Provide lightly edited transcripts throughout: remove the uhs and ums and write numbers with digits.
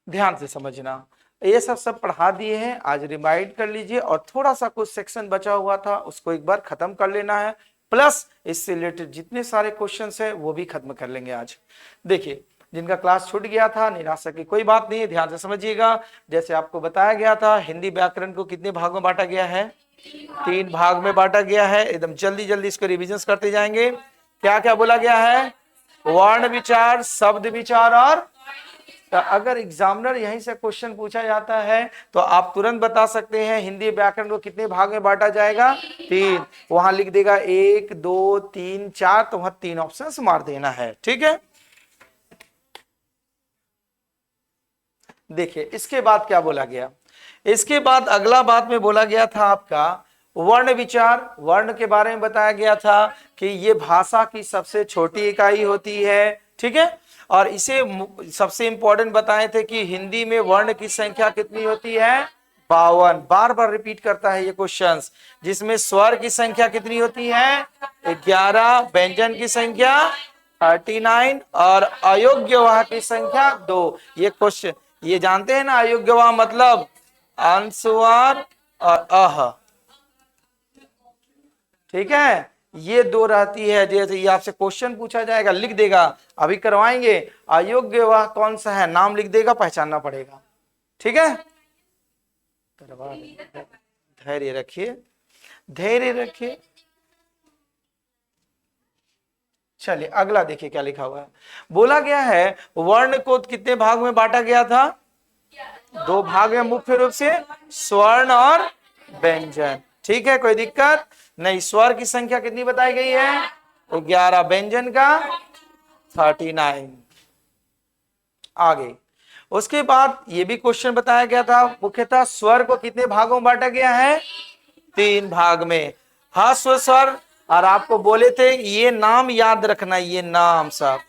ध्यान से समझना, ये सब पढ़ा दिए हैं, आज रिमाइंड कर लीजिए और थोड़ा सा कुछ सेक्शन बचा हुआ था उसको एक बार खत्म कर लेना है, प्लस इससे रिलेटेड जितने सारे क्वेश्चंस हैं वो भी खत्म कर लेंगे आज। देखिए जिनका क्लास छूट गया था निराशा की कोई बात नहीं है, ध्यान से समझिएगा। जैसे आपको बताया गया था हिंदी व्याकरण को कितने भाग में बांटा गया है, 3 भाग में बांटा गया है। एकदम जल्दी जल्दी इसको रिविजन करते जाएंगे। क्या क्या बोला गया है, वर्ण विचार, शब्द विचार और, तो अगर एग्जामिनर यहीं से क्वेश्चन पूछा जाता है तो आप तुरंत बता सकते हैं हिंदी व्याकरण को कितने भाग में बांटा जाएगा, 3। वहां लिख देगा 1 2 3 4, तो वहां 3 ऑप्शन मार देना है, ठीक है। देखिए इसके बाद क्या बोला गया, इसके बाद अगला बात में बोला गया था आपका वर्ण विचार। वर्ण के बारे में बताया गया था कि ये भाषा की सबसे छोटी इकाई होती है, ठीक है। और इसे सबसे इंपॉर्टेंट बताए थे कि हिंदी में वर्ण की संख्या कितनी होती है, 52। बार बार रिपीट करता है ये क्वेश्चंस, जिसमें स्वर की संख्या कितनी होती है, 11, व्यंजन की संख्या 39 और अयोग्यवाह की संख्या 2। ये क्वेश्चन ये जानते हैं ना, अयोग्यवाह मतलब अनुस्वार और अह, ठीक है, ये 2 रहती है। जैसे ये आपसे क्वेश्चन पूछा जाएगा लिख देगा, अभी करवाएंगे, अयोग्यवाह कौन सा है नाम लिख देगा, पहचानना पड़ेगा, ठीक है। धैर्य रखिए, धैर्य रखिए। चलिए अगला देखिए क्या लिखा हुआ है, बोला गया है वर्ण को कितने भाग में बांटा गया था, 2 भाग में मुख्य रूप से स्वर्ण और व्यंजन, ठीक है, कोई दिक्कत नहीं। स्वर की संख्या कितनी बताई गई है, 11, व्यंजन का 39। आगे उसके बाद ये भी क्वेश्चन बताया गया था, मुख्यतः स्वर को कितने भागों में बांटा गया है, 3 भाग में, ह्रस्व स्वर। और आपको बोले थे ये नाम याद रखना, ये नाम सब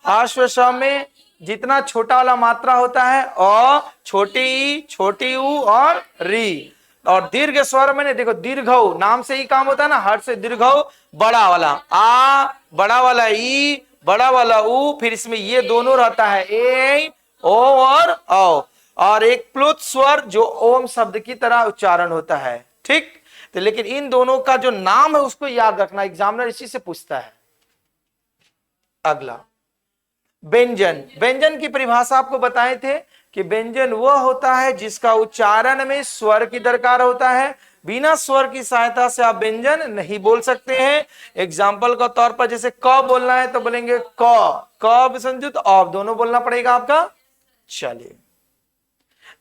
ह्रस्व स्वर में जितना छोटा वाला मात्रा होता है अ, छोटी ई, छोटी ऊ और री। और दीर्घ स्वर में देखो दीर्घऊ नाम से ही काम होता है ना, हर से दीर्घऊ, बड़ा वाला आ, बड़ा वाला ई, बड़ा वाला ऊ, फिर इसमें ये दोनों रहता है ए, ओ और औ, और एक प्लुत स्वर जो ओम शब्द की तरह उच्चारण होता है, ठीक। तो लेकिन इन दोनों का जो नाम है उसको याद रखना, एग्जामिनर इसी से पूछता है। अगला व्यंजन, व्यंजन की परिभाषा आपको बताए थे कि व्यंजन वह होता है जिसका उच्चारण में स्वर की दरकार होता है, बिना स्वर की सहायता से आप व्यंजन नहीं बोल सकते हैं। एग्जाम्पल का तौर पर जैसे क बोलना है तो बोलेंगे क संयुक्त अ दोनों बोलना पड़ेगा आपका। चलिए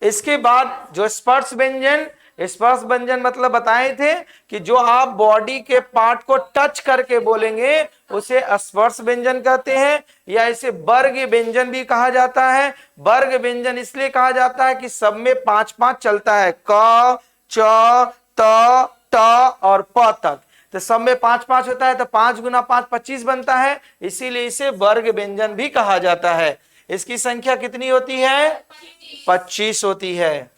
इसके बाद जो स्पर्श व्यंजन, स्पर्श व्यंजन मतलब बताए थे कि जो आप बॉडी के पार्ट को टच करके बोलेंगे उसे स्पर्श व्यंजन कहते हैं, या इसे वर्ग व्यंजन भी कहा जाता है। वर्ग व्यंजन इसलिए कहा जाता है कि सब में 5-5 चलता है, क, च, त, ट और प तक, तो सब में 5-5 होता है, तो 5 गुना 5 25 बनता है, इसीलिए इसे वर्ग व्यंजन भी कहा जाता है। इसकी संख्या कितनी होती है, 25 होती है।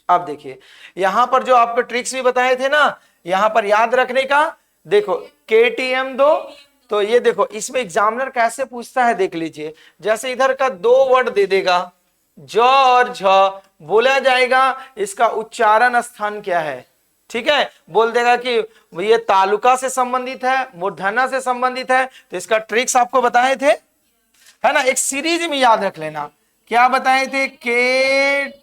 अब देखिए यहां पर जो आपको ट्रिक्स भी बताए थे ना, यहां पर याद रखने का, देखो KTM 2, तो ये देखो इसमें एग्जामिनर कैसे पूछता है देख लीजिए। जैसे इधर का 2 वर्ड दे देगा ज और झ, बोला जाएगा इसका उच्चारण स्थान क्या है, ठीक है, बोल देगा कि ये तालुका से संबंधित है, मूर्धन्य से संबंधित है। तो इसका ट्रिक्स आपको बताए थे, है ना, एक सीरीज में याद रख लेना। क्या बताए थे, KTM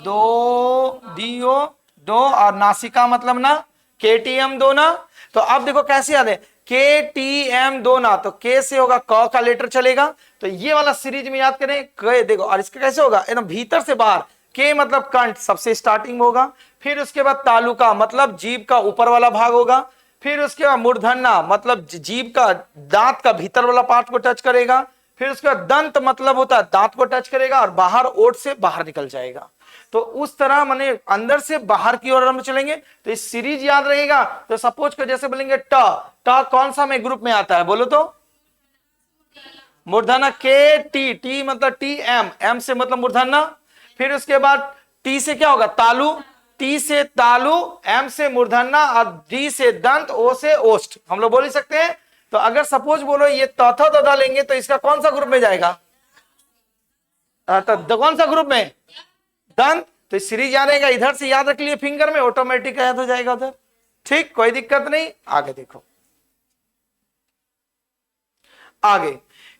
2 दो और नासिका मतलब ना KTM 2 ना। तो अब देखो कैसे याद है, KTM 2 ना, तो K से होगा क का लेटर चलेगा, तो ये वाला सीरीज में याद करें क, देखो, और इसका कैसे होगा एकदम भीतर से बाहर, K मतलब कंठ सबसे स्टार्टिंग में होगा, फिर उसके बाद तालुका मतलब जीभ का ऊपर वाला भाग होगा, फिर उसके बाद मूर्धन्य मतलब जीभ का दांत का भीतर वाला पार्ट को टच करेगा, फिर उसके बाद दंत मतलब होता है दांत को टच करेगा और बाहर ओठ से बाहर निकल जाएगा। तो उस तरह माने अंदर से बाहर की ओर हम चलेंगे तो इस सीरीज याद रहेगा। तो सपोज कर जैसे बोलेंगे ट, ट कौन सा में ग्रुप में आता है बोलो तो, मूर्धन्य KT मतलब TM, M से मतलब मूर्धन्य, फिर उसके बाद T से क्या होगा तालु, T से तालु, M से मूर्धन्य और D से दंत, O से ओष्ठ, हम लोग बोल ही सकते हैं। तो अगर सपोज बोलो ये तथा दधा लेंगे तो इसका कौन सा ग्रुप में जाएगा? तो कौन सा ग्रुप में? दंत। तो सीरीज याद रहेगा, इधर से याद रख लिए फिंगर में, ऑटोमेटिक याद हो जाएगा उधर। ठीक, कोई दिक्कत नहीं। आगे देखो, आगे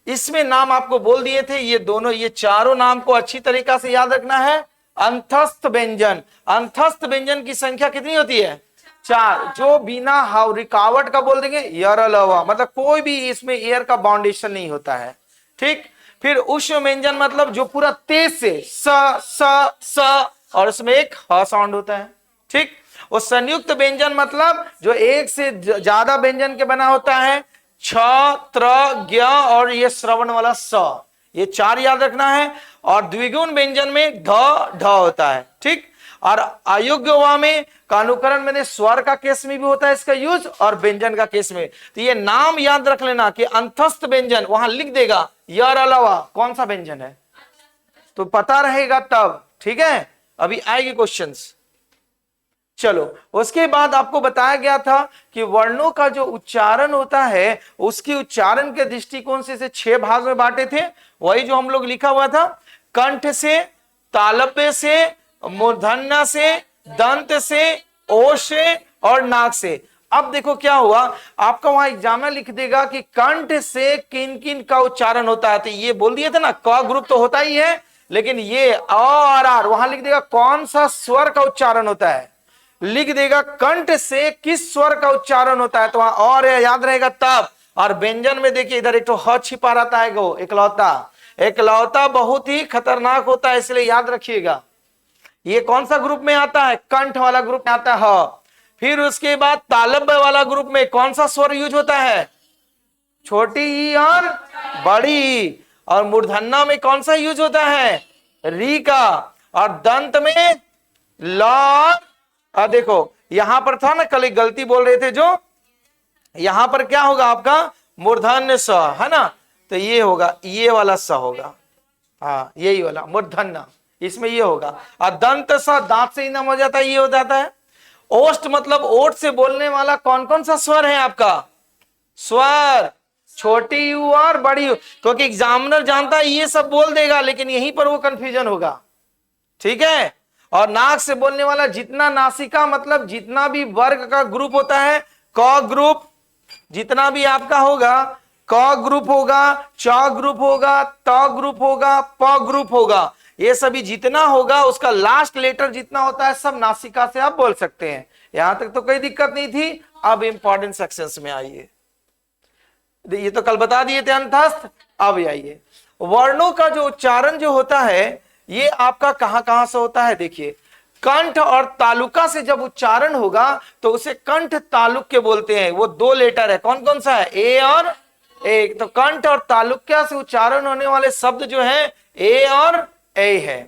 इसमें नाम आपको बोल दिए थे, ये दोनों, ये चारों नाम को अच्छी तरीका से याद रखना है। अंतस्थ व्यंजन, अंतस्थ व्यंजन की संख्या कितनी होती है? 4, जो बिना रुकावट का बोल देंगे यरलवा, मतलब कोई भी इसमें एयर का बाउंडेशन नहीं होता है। ठीक, फिर उष्ण व्यंजन मतलब जो पूरा तेज से स स स और उसमें एक ह साउंड होता है। ठीक, और संयुक्त व्यंजन मतलब जो एक से ज्यादा व्यंजन के बना होता है, छ, त्र, ज्ञ और ये श्रवण वाला स, ये 4 याद रखना है। और द्विगुण व्यंजन में ध ढ होता है। ठीक, और अयोग्य वा में का अनुकरण में स्वर का केस में भी होता है इसका यूज, और व्यंजन का केस में। तो ये नाम याद रख लेना कि अंतस्थ व्यंजन, वहां लिख देगा यर अलावा कौन सा व्यंजन है, तो पता रहेगा तब। ठीक है, अभी आएगी क्वेश्चंस। चलो, उसके बाद आपको बताया गया था कि वर्णों का जो उच्चारण होता है उसकी उच्चारण के दृष्टिकोण से इसे 6 भाग में बांटे थे। वही जो हम लोग लिखा हुआ था, कंठ से, तालव्य से, मूर्धन्य से, दंत से, ओ से और नाक से। अब देखो क्या हुआ, आपका वहां एग्जाम में लिख देगा कि कंठ से किन किन का उच्चारण होता है। तो ये बोल दिए थे ना, क ग्रुप तो होता ही है, लेकिन ये अ और आर, वहां लिख देगा कौन सा स्वर का उच्चारण होता है, लिख देगा कंठ से किस स्वर का उच्चारण होता है, तो वहां और याद रहेगा तब। और व्यंजन में देखिए इधर एक तो ह छिपा रहता है, गो एकलौता, एकलौता बहुत ही खतरनाक होता है, इसलिए याद रखिएगा। ये कौन सा ग्रुप में आता है? कंठ वाला ग्रुप में आता है ह। फिर उसके बाद तालव्य वाला ग्रुप में कौन सा स्वर यूज होता है? छोटी ई और बड़ी ई। और मूर्धन्य में कौन सा यूज होता है? री का। और दंत में ल। देखो यहां पर था ना, कल एक गलती बोल रहे थे, जो यहां पर क्या होगा आपका? मूर्धन्य स है ना, तो ये होगा, ये वाला स होगा, हाँ यही वाला मूर्धन्य, इसमें ये होगा। और दंत सा, दांत से ही नाम हो जाता है, ये हो जाता है। ओष्ठ मतलब ओठ से बोलने वाला कौन कौन सा स्वर है आपका? स्वर, छोटी यू और बड़ी यू, क्योंकि एग्जामिनर जानता है ये सब बोल देगा, लेकिन यहीं पर वो कंफ्यूजन होगा। ठीक है, और नाक से बोलने वाला जितना नासिका मतलब जितना भी वर्ग का ग्रुप होता है, क ग्रुप जितना भी आपका होगा, क ग्रुप होगा, च ग्रुप होगा, त ग्रुप होगा, प ग्रुप होगा, ये सभी जितना होगा उसका लास्ट लेटर जितना होता है सब नासिका से आप बोल सकते हैं। यहां तक तो कोई दिक्कत नहीं थी। अब इंपॉर्टेंट सेक्शंस में आइए, ये तो कल बता दिए थे अंतस्थ। अब आइए, वर्णों का जो उच्चारण जो होता है ये आपका कहां कहां से होता है? देखिए, कंठ और तालुका से जब उच्चारण होगा तो उसे कंठ तालुक के बोलते हैं। वो 2 लेटर है, कौन कौन सा है? ए और ए। तो कंठ और तालुक्या से उच्चारण होने वाले शब्द जो है ए और ए है।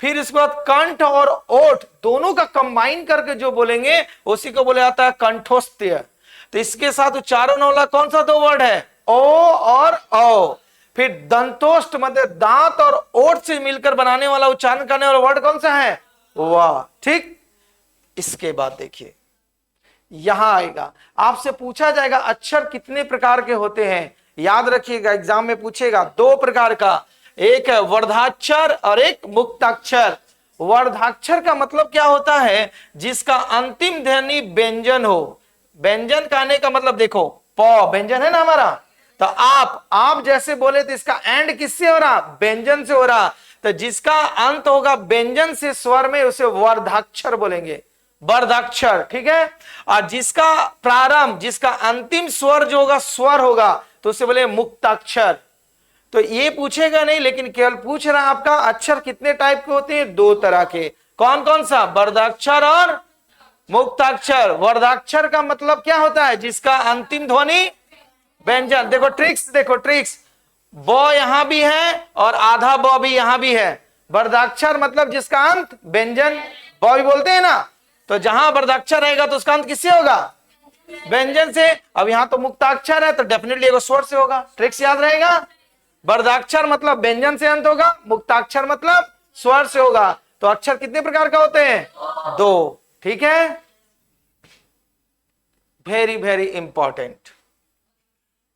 फिर इसके बाद कंठ और ओठ दोनों का कंबाइन करके जो बोलेंगे उसी को बोला जाता है कंठोस्त्य। तो इसके साथ उच्चारण वाला कौन सा 2 वर्ड है? ओ और औ। फिर दंतोष्ट मतलब दांत और ओठ से मिलकर बनाने वाला उच्चारण करने वाला वर्ड कौन सा है? वाह। ठीक, इसके बाद देखिए यहां आएगा, आपसे पूछा जाएगा अक्षर कितने प्रकार के होते हैं। याद रखिएगा, एग्जाम में पूछेगा 2 प्रकार का, एक है वर्धाक्षर और एक मुक्ताक्षर। वर्धाक्षर का मतलब क्या होता है? जिसका अंतिम ध्वनि व्यंजन हो। व्यंजन कहने का मतलब देखो, प व्यंजन है ना हमारा, तो आप जैसे बोले तो इसका एंड किससे हो रहा? व्यंजन से हो रहा। तो जिसका अंत होगा व्यंजन से स्वर में उसे वर्धाक्षर बोलेंगे, वर्धाक्षर। ठीक है, और जिसका प्रारंभ, जिसका अंतिम स्वर जो होगा स्वर होगा तो उसे बोले मुक्ताक्षर। तो ये पूछेगा नहीं, लेकिन केवल पूछ रहा है आपका अक्षर कितने टाइप के होते हैं? 2 तरह के। कौन कौन सा? वर्धाक्षर और मुक्ताक्षर। वर्धाक्षर का मतलब क्या होता है? जिसका अंतिम ध्वनि व्यंजन। देखो ट्रिक्स, देखो ट्रिक्स, ब यहां भी है और आधा ब भी यहां भी है। वर्धाक्षर मतलब जिसका अंत व्यंजन, ब भी बोलते हैं ना, तो जहां वर्धाक्षर रहेगा तो उसका अंत किससे होगा? व्यंजन से। अब यहां तो मुक्ताक्षर है तो डेफिनेटली एगो स्वर से होगा। ट्रिक्स याद रहेगा, वर्धाक्षर मतलब व्यंजन से अंत होगा, मुक्ताक्षर मतलब स्वर से होगा। तो अक्षर कितने प्रकार का होते हैं? 2। ठीक है, वेरी वेरी इंपॉर्टेंट।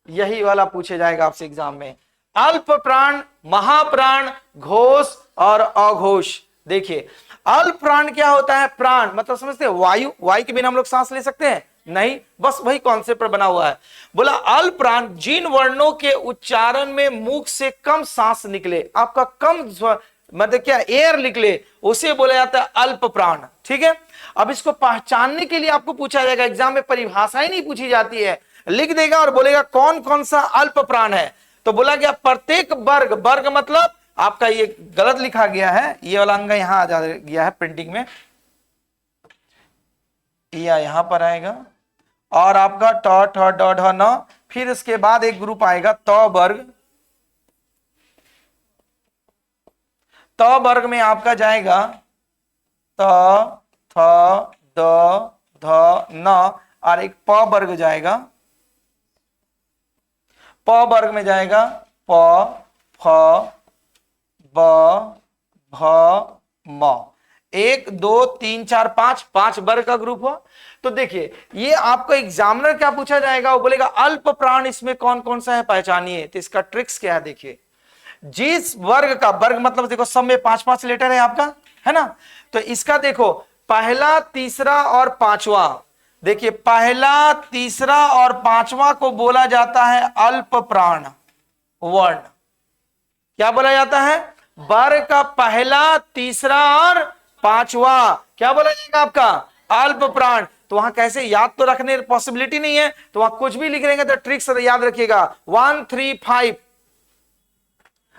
यही वाला पूछे जाएगा आपसे एग्जाम में। अल्प प्राण, महाप्राण, घोष और अघोष। देखिए अल्प प्राण क्या होता है? प्राण मतलब समझते हैं वायु, वायु के बिना हम लोग सांस ले सकते हैं? नहीं, बस वही कॉन्सेप्ट पर बना हुआ है। बोला अल्प प्राण जिन वर्णों के उच्चारण में मुख से कम सांस निकले, आपका कम मतलब क्या एयर निकले, उसे बोला जाता है अल्प प्राण। ठीक है, अब इसको पहचानने के लिए आपको पूछा जाएगा, एग्जाम में परिभाषा ही नहीं पूछी जाती है, लिख देगा और बोलेगा कौन कौन सा अल्प प्राण है। तो बोला गया प्रत्येक वर्ग, वर्ग मतलब आपका ये गलत लिखा गया है, ये वाला अंग यहां आ गया है प्रिंटिंग में, या यहां पर आएगा और आपका ट ठ ड ढ न, फिर इसके बाद एक ग्रुप आएगा त वर्ग। त वर्ग में आपका जाएगा त थ द ध न और एक प वर्ग जाएगा। प वर्ग में जाएगा प फ ब भ म। 1 2 3 4 5, 5 वर्ग का ग्रुप हो। तो देखिए ये आपको एग्जामिनर क्या पूछा जाएगा, वो बोलेगा अल्प प्राण इसमें कौन कौन सा है पहचानिए। तो इसका ट्रिक्स क्या है, देखिए जिस वर्ग का, वर्ग मतलब देखो सब में 5-5 लेटर है आपका, है ना। तो इसका देखो पहला, तीसरा और पांचवा, देखिए पहला, तीसरा और पांचवा को बोला जाता है अल्प प्राण वर्ण। क्या बोला जाता है? वर्ग का पहला, तीसरा और पांचवा क्या बोला जाएगा आपका? अल्प प्राण। तो वहां कैसे याद तो रखने पॉसिबिलिटी नहीं है, तो वहां कुछ भी लिख देंगे तो ट्रिक्स याद रखिएगा। 1 3 5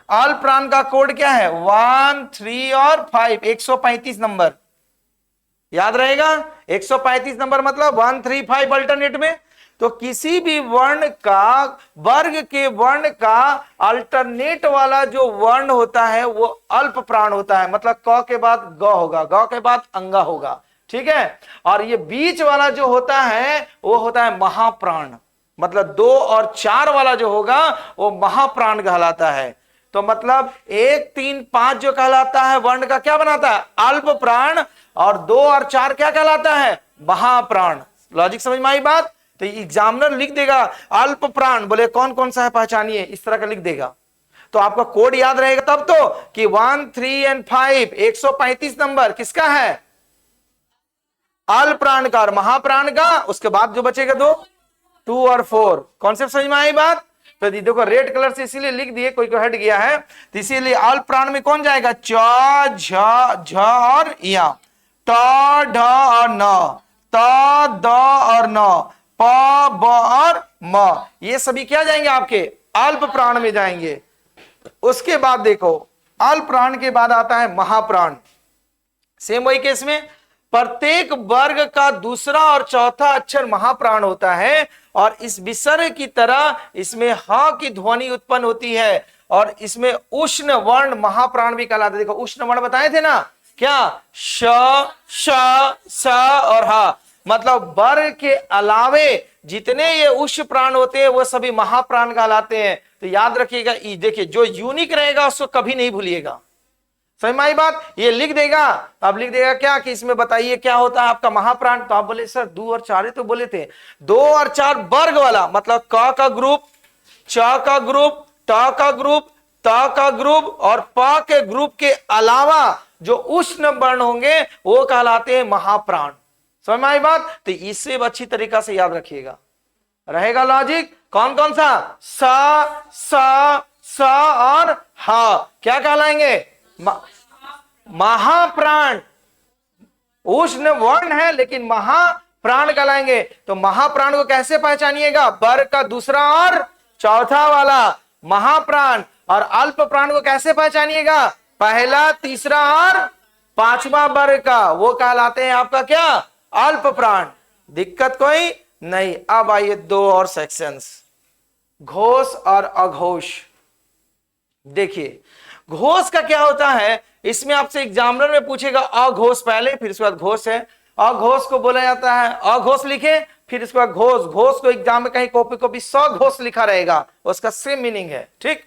अल्प प्राण का कोड क्या है? 1 3 और 5, 135 नंबर याद रहेगा। 135 नंबर मतलब 1 3 5 अल्टरनेट में। तो किसी भी वर्ण का, वर्ग के वर्ण का अल्टरनेट वाला जो वर्ण होता है वो अल्प प्राण होता है, मतलब क के बाद ग होगा, ग के बाद अंगा होगा। ठीक है, और ये बीच वाला जो होता है वो होता है महाप्राण, मतलब 2 और 4 वाला जो होगा वो महाप्राण कहलाता है। तो मतलब 1 3 5 जो कहलाता है वर्ण का क्या बनाता है? अल्प प्राण, और 2 और 4 क्या कहलाता है? महाप्राण। लॉजिक समझ में आई बात? तो एग्जामिनर लिख देगा अल्प प्राण, बोले कौन कौन सा है पहचानिए, इस तरह का लिख देगा। तो आपका कोड याद रहेगा तब तो कि 1 3 और 5, 135 नंबर किसका है? अल्प प्राण का और महाप्राण का। उसके बाद जो बचेगा 2 और 4। कॉन्सेप्ट समझ में आई बात? तो देखो रेड कलर से इसीलिए लिख दिए, कोई को हट गया है, तो इसीलिए अल्प प्राण में कौन जाएगा? च झ और या, ट ढ और न, त द और न, प ब और म, ये सभी क्या जाएंगे आपके? अल्प प्राण में जाएंगे। उसके बाद देखो अल्प प्राण के बाद आता है महाप्राण। सेम वही केस में प्रत्येक वर्ग का दूसरा और चौथा अक्षर महाप्राण होता है, और इस विसर्ग की तरह इसमें ह की ध्वनि उत्पन्न होती है, और इसमें उष्ण वर्ण महाप्राण भी कहलाता है। देखो उष्ण वर्ण बताए थे ना, क्या? श श स और ह, मतलब वर्ग के अलावे जितने ये उष्ण प्राण होते हैं वो सभी महाप्राण कहलाते हैं। तो याद रखिएगा, देखिए जो यूनिक रहेगा उसको कभी नहीं भूलिएगा। समझ में आई बात? ये लिख देगा, अब लिख देगा क्या कि इसमें बताइए क्या होता है आपका महाप्राण। तो आप बोले सर 2 और 4 तो बोले थे, 2 और 4 वर्ग वाला, मतलब क का ग्रुप, च का ग्रुप, ट का ग्रुप, त का ग्रुप और प के ग्रुप के अलावा जो उष्ण वर्ण होंगे वो कहलाते हैं महाप्राण। समझ में आई बात? तो इससे अच्छी तरीका से याद रखिएगा, रहेगा लॉजिक। कौन कौन सा? स और ह क्या कहलाएंगे? महाप्राण। उष्ण वर्ण है लेकिन महाप्राण कहलाएंगे। तो महाप्राण को कैसे पहचानिएगा? वर्ग का दूसरा और चौथा वाला महाप्राण। और अल्प प्राण को कैसे पहचानिएगा? पहला, तीसरा और पांचवा वर्ग का, वो कहलाते हैं आपका क्या? अल्प प्राण। दिक्कत कोई नहीं। अब आइए 2 और सेक्शंस, घोष और अघोष। देखिए घोष का क्या होता है, इसमें आपसे एग्जामिनर में पूछेगा अघोष पहले, फिर उसके बाद घोष है। अघोष को बोला जाता है, अघोष लिखे फिर इसके बाद घोष। घोष को एग्जाम में कहीं कॉपी सघोष लिखा रहेगा, उसका सेम मीनिंग है। ठीक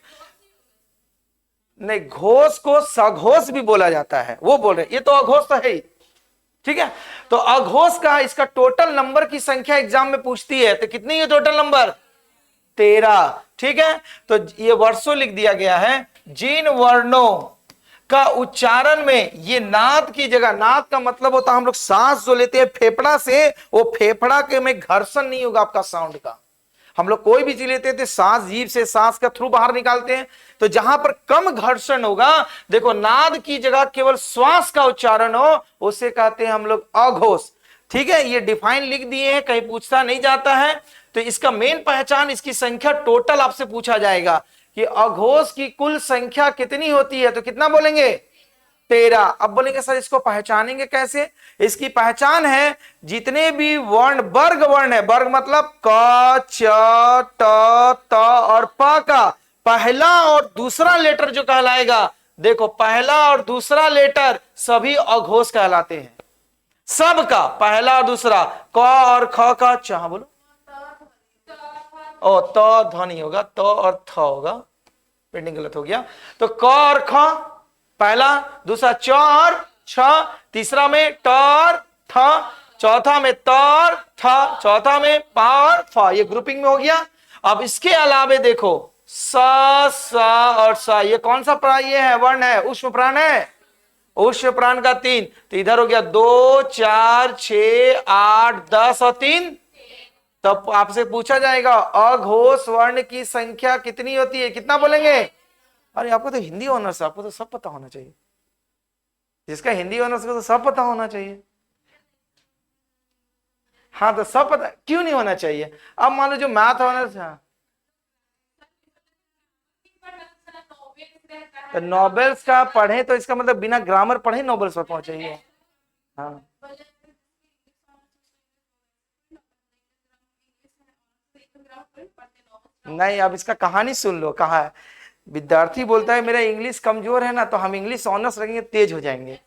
नहीं, घोष को सघोष भी बोला जाता है, वो बोल रहे, ये तो अघोष तो है ही। ठीक है, तो अघोष का इसका टोटल नंबर की संख्या एग्जाम में पूछती है, तो कितनी है टोटल नंबर? 13। ठीक है, तो ये वर्षों लिख दिया गया है। जिन वर्णों का उच्चारण में ये नाद की जगह, नाद का मतलब होता है हम लोग सांस जो लेते हैं फेफड़ा से, वो फेफड़ा के में घर्षण नहीं होगा आपका साउंड का। हम लोग कोई भी चीज लेते थे सांस, जीभ से सांस का थ्रू बाहर निकालते हैं, तो जहां पर कम घर्षण होगा, देखो नाद की जगह केवल श्वास का उच्चारण हो, उसे कहते हैं हम लोग अघोष। ठीक है, ये डिफाइन लिख दिए हैं, कहीं पूछता नहीं जाता है। तो इसका मेन पहचान, इसकी संख्या टोटल आपसे पूछा जाएगा कि अघोष की कुल संख्या कितनी होती है, तो कितना बोलेंगे 13। अब बोलेंगे सर इसको पहचानेंगे कैसे? इसकी पहचान है जितने भी वर्ण, वर्ग वर्ण है, वर्ग मतलब क, च, ट, त और प का पहला और दूसरा लेटर जो कहलाएगा, देखो पहला और दूसरा लेटर सभी अघोष कहलाते हैं। सबका पहला और दूसरा, क और ख का, च बोलो, ओ त ध्वनि होगा, त और थ होगा, पेंडिंग गलत हो गया। तो क और ख पहला, दूसरा च और छ, तीसरा में ट और थ, चौथा में त और थ, चौथा में प और फ, ये ग्रुपिंग में हो गया। अब इसके अलावे देखो स, स और स, ये कौन सा प्राण ये है, वर्ण है, उष्म प्राण है, उष्म प्राण का 3, तो इधर हो गया 2, 4, 6, 8, 10 और 3। तब आपसे पूछा जाएगा अघोष वर्ण की संख्या कितनी होती है, कितना बोलेंगे? अरे आपको तो हिंदी ऑनर्स है, आपको तो सब पता होना चाहिए। जिसका हिंदी ऑनर्स को तो सब पता होना चाहिए। हाँ तो सब पता क्यों नहीं होना चाहिए? अब मान लो जो मैथ ऑनर्स है, तो नॉवेल्स का पढ़े, तो इसका मतलब बिना ग्रामर पढ़े नॉवेल्स पर पहुंचेंगे। हाँ नहीं, अब इसका कहानी सुन लो। कहा है विद्यार्थी बोलता है मेरा इंग्लिश कमजोर है ना, तो हम इंग्लिश ऑनर्स रखेंगे तेज हो जाएंगे।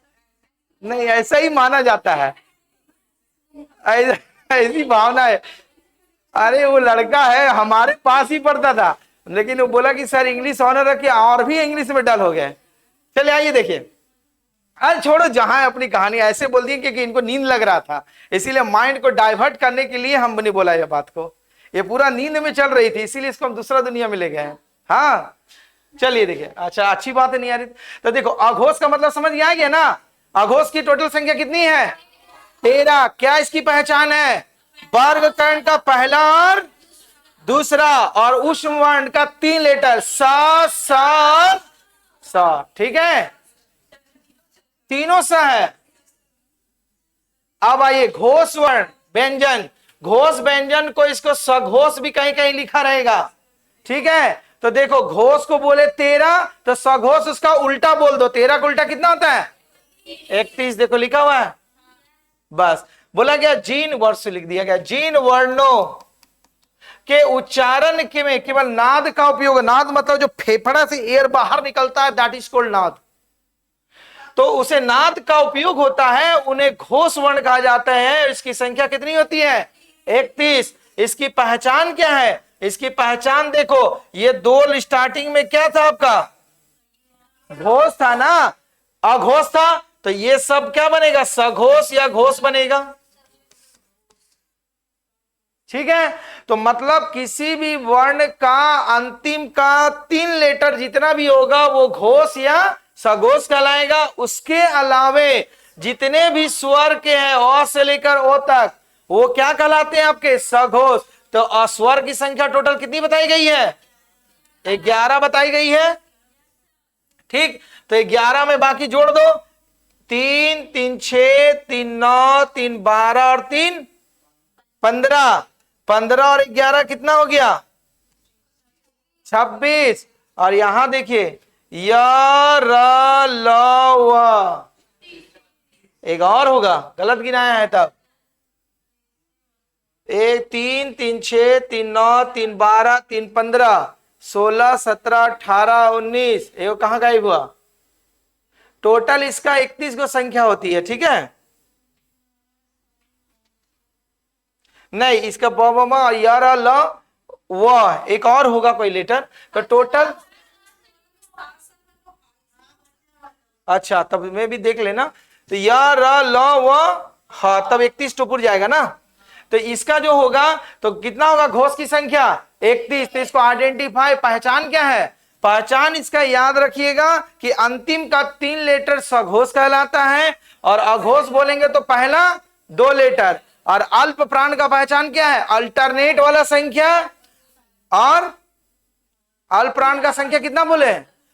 नहीं, ऐसा ही माना जाता है, ऐसी भावना है। अरे वो लड़का है हमारे पास ही पढ़ता था, लेकिन वो बोला कि सर इंग्लिश ऑनर रखिए, और भी इंग्लिश में डल हो गए। चलिए आइए देखिए, अरे छोड़ो, जहां अपनी कहानी ऐसे बोल दी क्योंकि इनको नींद लग रहा था, इसीलिए माइंड को डाइवर्ट करने के लिए हमने बोला ये बात को। ये पूरा नींद में चल रही थी, इसीलिए इसको हम दूसरा दुनिया में ले गए हैं। हाँ चलिए देखिए, अच्छा अच्छी बात है, नहीं आ रही तो देखो अघोष का मतलब समझ में आ गया ना। अघोष की टोटल संख्या कितनी है? 13। क्या इसकी पहचान है? वर्ग कर्ण का पहला और दूसरा, और उष्म वर्ण का 3 लेटर स, स, स। ठीक है, तीनों स है। अब आइए घोष वर्ण व्यंजन, घोष व्यंजन को इसको सघोष भी कहीं कहीं लिखा रहेगा। ठीक है, तो देखो घोष को बोले 13, तो सघोष उसका उल्टा बोल दो। 13 का उल्टा कितना होता है? 31। देखो लिखा हुआ है, बस बोला गया। जिन वर्ष लिख दिया गया, जिन वर्णों के उच्चारण के में केवल नाद का उपयोग, नाद मतलब जो फेफड़ा से एयर बाहर निकलता है, दैट इज कॉल्ड नाद, तो उसे नाद का उपयोग होता है, उन्हें घोष वर्ण कहा जाता है। इसकी संख्या कितनी होती है? 31। इसकी पहचान क्या है? इसकी पहचान देखो, ये 2 स्टार्टिंग में क्या था आपका? घोष था ना, अघोष था, तो ये सब क्या बनेगा? सघोष या घोष बनेगा। ठीक है, तो मतलब किसी भी वर्ण का अंतिम का 3 लेटर जितना भी होगा वो घोष या सघोष कहलाएगा। उसके अलावे जितने भी स्वर के हैं अ से लेकर ओ तक, वो क्या कहलाते हैं आपके? सघोष। तो अस्वर की संख्या टोटल कितनी बताई गई है? 11 बताई गई है। ठीक, तो 11 में बाकी जोड़ दो, 3, 3, 6, 3, 9, 3, 12 और 3, 15। 15 और 11 कितना हो गया? 26। और यहां देखिए य, र, ल, व, एक और होगा, गलत गिनाया है तब। 1, 3, 3, 6, 3, 9, 3, 12, 3, 15, 16, 17, 18, 19, ये कहां गायब हुआ? टोटल इसका 31 को संख्या होती है। ठीक है, नहीं इसका ब, य, र, ल, व, एक और होगा कोई लेटर, तो टोटल। अच्छा तब मैं भी देख लेना, तो य, र, ल, व, ह, तब 31 टुकुर जाएगा ना। तो इसका जो होगा तो कितना होगा घोष की संख्या 31। तो इसको आइडेंटिफाई, पहचान क्या है, पहचान इसका याद रखिएगा कि अंतिम का 3 लेटर सघोष कहलाता है, और अघोष बोलेंगे तो पहला 2 लेटर। और अल्प प्राण का पहचान क्या है, अल्टरनेट वाला संख्या, और अल्प प्राण का संख्या कितना बोले,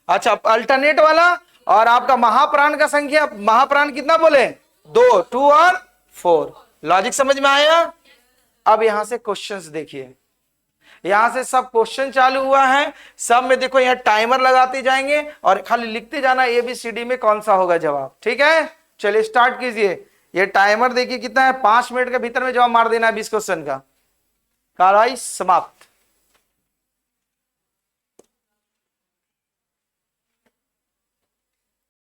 अच्छा अल्टरनेट वाला, और आपका महाप्राण का संख्या, महाप्राण कितना बोले 2, 2 और 4। लॉजिक समझ में आया। अब यहां से क्वेश्चंस देखिए, यहां से सब क्वेश्चन चालू हुआ है, सब में देखो यहाँ टाइमर लगाते जाएंगे और खाली लिखते जाना ABCD में कौन सा होगा जवाब। ठीक है, चलिए स्टार्ट कीजिए। ये टाइमर देखिए कितना है, 5 मिनट के भीतर में जवाब मार देना है 20 क्वेश्चन का। कार्रवाई समाप्त।